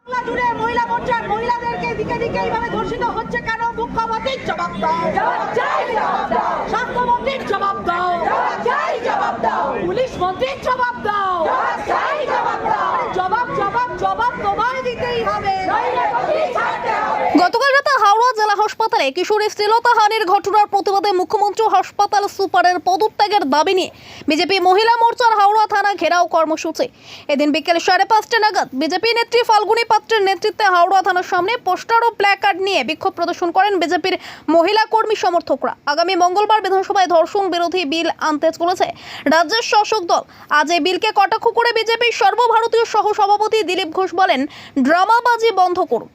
জুড়ে মহিলা মোর্চার মহিলাদেরকে দিকে দিকে এইভাবে ধর্ষিত হচ্ছে কেন? মুখ্যমন্ত্রীর জবাব দাও, স্বাস্থ্যমন্ত্রীর জবাব দাও, পুলিশ মন্ত্রীর জবাব দাও, জবাব জবাব জবাব তোমায় দিতেই হবে। গতকাল রাতে হাওড়া জেলা হাসপাতালে কিশোরী শ্লীলতাহানির ঘটনার প্রতিবাদে মুখ্যমন্ত্রী হাসপাতাল সুপারের পদত্যাগের দাবি নিয়ে বিজেপি মহিলা মোর্চার হাওড়া থানা ঘেরাও কর্মসূচি। এদিন বিকেল 5:30 নাগাদ বিজেপি নেত্রী ফাল্গুনী পাত্রের নেতৃত্বে হাওড়া থানার সামনে পোস্টার ও প্ল্যাকার্ড নিয়ে বিক্ষোভ প্রদর্শন করেন বিজেপির মহিলা কর্মী সমর্থকরা। আগামী মঙ্গলবার বিধানসভায় ধর্ষণ বিরোধী বিল আনতে চলেছে রাজ্যের শাসক দল। আজ এই বিলকে কটাক্ষ করে বিজেপির সর্বভারতীয় সহ সভাপতি দিলীপ ঘোষ বলেন, ড্রামাবাজি বন্ধ করুন।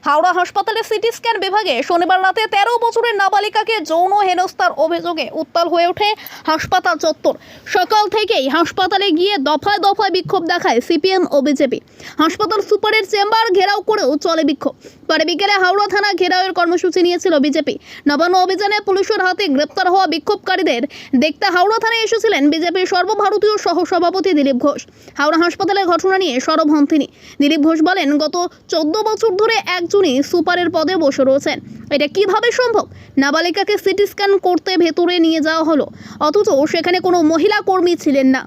হাওড়া হাসপাতালের সিটি স্ক্যান বিভাগে শনিবার রাতে 13 বছরের নাবালিকাকে যৌন হেনস্থার অভিযোগে উত্তাল হয়ে ওঠে হাসপাতাল চত্বর। সকাল থেকেই হাসপাতালে গিয়ে দফায় দফায় বিক্ষোভ দেখায় সিপিএম ও বিজেপি। হাসপাতাল সুপারের চেম্বার ঘেরাও করেও চলে বিক্ষোভ। পরে বিকেলে হাওড়া থানা ঘেরাওয়ের কর্মসূচি নিয়েছিল বিজেপি। নবান্ন অভিযানে পুলিশের হাতে গ্রেপ্তার হওয়া বিক্ষোভকারীদের দেখতে হাওড়া থানায় এসেছিলেন বিজেপির সর্বভারতীয় সহ সভাপতি দিলীপ ঘোষ। হাওড়া হাসপাতালের ঘটনা নিয়ে সরব হন তিনি। দিলীপ ঘোষ বলেন, গত 14 বছর ধরে একজনই সুপারের পদে বসে রয়েছেন। এটা কিভাবে সম্ভব? নাবালিকাকে সিটি স্ক্যান করতে ভেতরে নিয়ে যাওয়া হলো, অথচ সেখানে কোনো মহিলা কর্মী ছিলেন না।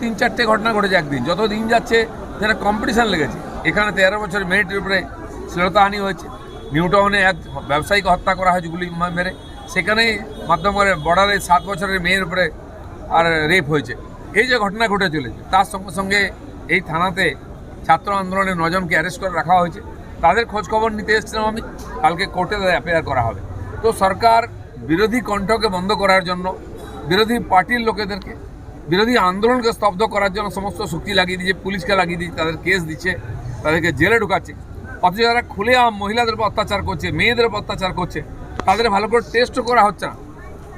3-4টে ঘটনা ঘটেছে একদিন। যত দিন যাচ্ছে যেটা কম্পিটিশন লেগেছে। এখানে 13 বছরের মেয়েটির উপরে শ্লীলতাহানি হয়েছে। নিউ টাউনে এক ব্যবসায়ীকে হত্যা করা হয়েছে গুলি মেরে। সেখানেই মাধ্যমে বর্ডারে 7 বছরের মেয়ের উপরে আর রেপ হয়েছে। এই যে ঘটনা ঘটে চলেছে, তার সঙ্গে সঙ্গে এই থানাতে ছাত্র আন্দোলনের 9 জনকে অ্যারেস্ট করে রাখা হয়েছে। তাদের খোঁজ খবর নিতে এসেছিলাম আমি। কালকে কোর্টে অ্যাপিয়ার করা হবে। তো সরকার বিরোধী কণ্ঠকে বন্ধ করার জন্য, বিরোধী পার্টির লোকেদেরকে, বিরোধী আন্দোলনকে স্তব্ধ করার জন্য সমস্ত শক্তি লাগিয়ে দিচ্ছে, পুলিশকে লাগিয়ে দিচ্ছে, তাদের কেস দিচ্ছে, তাদেরকে জেলে ঢুকাচ্ছে। অথচ যারা খুলেআম মহিলাদের উপর অত্যাচার করছে, মেয়েদের উপর অত্যাচার করছে, তাদের ভালো করে টেস্টও করা হচ্ছে না।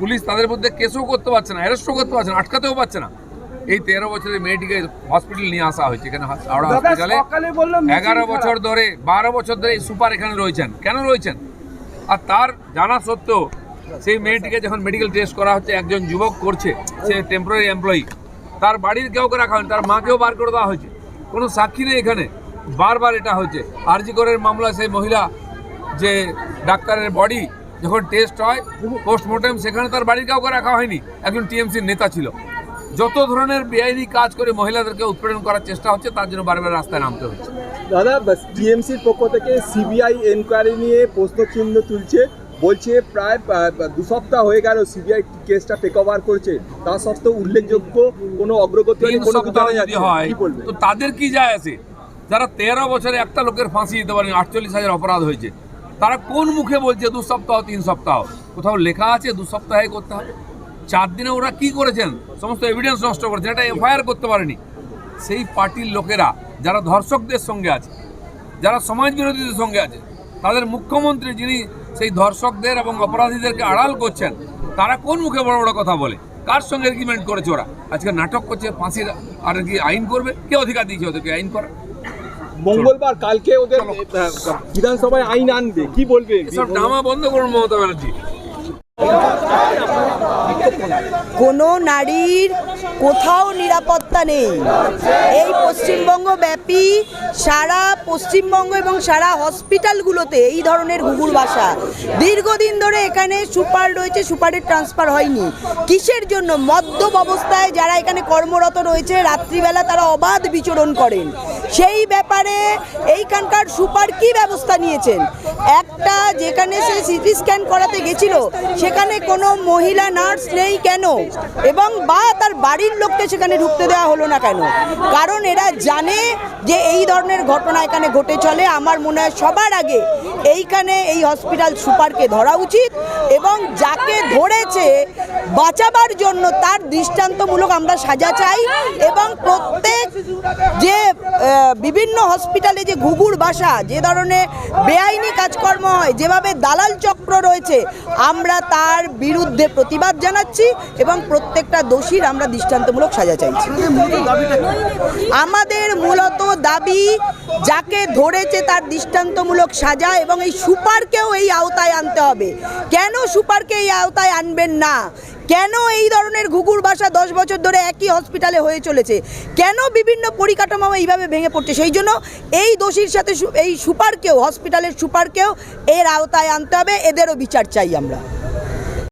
পুলিশ তাদের মধ্যে কেসও করতে পারছে না, অ্যারেস্টও করতে পারছে না, আটকাতেও পারছে না। এই 13 বছরের মেয়েটিকে হসপিটাল নিয়ে আসা হয়েছে। এখানে হাওড়া হসপিটালে 11 বছর ধরে 12 বছর ধরে এই সুপার এখানে রয়েছেন। কেন রয়েছেন? আর তার জানা সত্ত্বেও সেই মেয়েটিকে যখন মেডিকেল টেস্ট করা হচ্ছে, একজন যুবক করছে, সে টেম্পোরারি এমপ্লয়ি, তার বাড়ির কেউ রাখা হয়নি, তার মাকেও বার করে দেওয়া হয়েছে। কোনো সাক্ষী নেই এখানে। বারবার এটা হচ্ছে। আরজি করের মামলা, সেই মহিলা যে ডাক্তারের বডি যখন টেস্ট হয় পোস্টমর্টেম, সেখানে তার বাড়ির কাউকে রাখা হয়নি। একজন টিএমসির নেতা ছিল। যত ধরনের বেআইনি কাজ করে মহিলাদেরকে উৎপীড়ন করার চেষ্টা হচ্ছে, তার জন্য বারবার রাস্তায় নামতে হচ্ছে। দাদা, টিএমসির পক্ষ থেকে সিবিআই এনকোয়ারি নিয়ে প্রশ্নচিহ্ন তুলছে, বলছে প্রায় 2 সপ্তাহ হয়ে গেল সিবিআই কেসটা টেক ওভার করছে, তা সত্ত্বেও উল্লেখযোগ্য কোনো অগ্রগতি হয়। তো তাদের কি যায় আছে? যারা 13 বছরে একটা লোকের ফাঁসি দিতে পারেন, 48,000 অপরাধ হয়েছে, তারা কোন মুখে বলছে 2 সপ্তাহ 3 সপ্তাহ? কোথাও লেখা আছে 2 সপ্তাহে করতে হবে? 4 দিনে ওরা কি করেছেন? সমস্ত এভিডেন্স নষ্ট করেছেন, এটা এফআইআর করতে পারেনি। সেই পার্টির লোকেরা যারা ধর্ষকদের সঙ্গে আছে, যারা সমাজ বিরোধীদের সঙ্গে আছে, তাদের মুখ্যমন্ত্রী যিনি সেই ধর্ষকদের এবং অপরাধীদেরকে আড়াল করছেন, তারা কোন মুখে বড় বড় কথা বলে? কার সঙ্গে এগ্রিমেন্ট করেছে ওরা? আজকে নাটক করছে, ফাঁসির আর কি আইন করবে? কে অধিকার দিয়েছে ওদেরকে আইন করা? মঙ্গলবার কালকে ওদের বিধানসভায় আইন আনবে, কি বলবে? সব ড্রামা বন্ধ করুন মমতা ব্যানার্জি। কোনো নারীর কোথাও নিরাপত্তা নেই। এই পশ্চিমবঙ্গ ব্যাপী সারা পশ্চিমবঙ্গ এবং সারা হসপিটালগুলোতে এই ধরনের ঘুঘুর বাসা। দীর্ঘদিন ধরে এখানে সুপার রয়েছে, সুপারের ট্রান্সফার হয়নি। কিসের জন্য? মদ্যপ অবস্থায় যারা এখানে কর্মরত রয়েছে, রাত্রিবেলা তারা অবাধ বিচরণ করেন। সেই ব্যাপারে এইখানকার সুপার কি ব্যবস্থা নিয়েছেন? একটা যেখানে সে সিটি স্ক্যান করাতে গেছিল, সেখানে কোনো মহিলা নার্স নেই কেন? এবং বা তার বাড়ির লোককে সেখানে ঢুকতে দেওয়া হলো না কেন? কারণ এরা জানে যে এই ধরনের ঘটনা এখানে ঘটে চলে। আমার মনে হয় সবার আগে এইখানে এই হসপিটাল সুপারকে ধরা উচিত, এবং যাকে ধরেছে বাঁচাবার জন্য তার দৃষ্টান্তমূলক আমরা সাজা চাই। এবং প্রত্যেক যে বিভিন্ন হসপিটালে যে ঘুঘুর বাসা, যে ধরনের বেআইনি কাজকর্ম হয়, যেভাবে দালাল চক্র রয়েছে, আমরা তার বিরুদ্ধে প্রতিবাদ জানাচ্ছি এবং প্রত্যেকটা দোষীর আমরা দৃষ্টান্ত দৃষ্টান্তমূলক সাজা চাইছি। আমাদের মূলত দাবি যাকে ধরেছে তার দৃষ্টান্তমূলক সাজা, এবং এই সুপারকেও এই আওতায় আনতে হবে। কেন সুপারকে এই আওতায় আনবেন না? কেন এই ধরনের ঘুঘুর বাসা 10 বছর ধরে একই হসপিটালে হয়ে চলেছে? কেন বিভিন্ন পরিকাঠামো এইভাবে ভেঙে পড়ছে? সেই জন্য এই দোষীর সাথে এই সুপারকেও, হসপিটালের সুপারকেও এর আওতায় আনতে হবে, এদেরও বিচার চাই আমরা।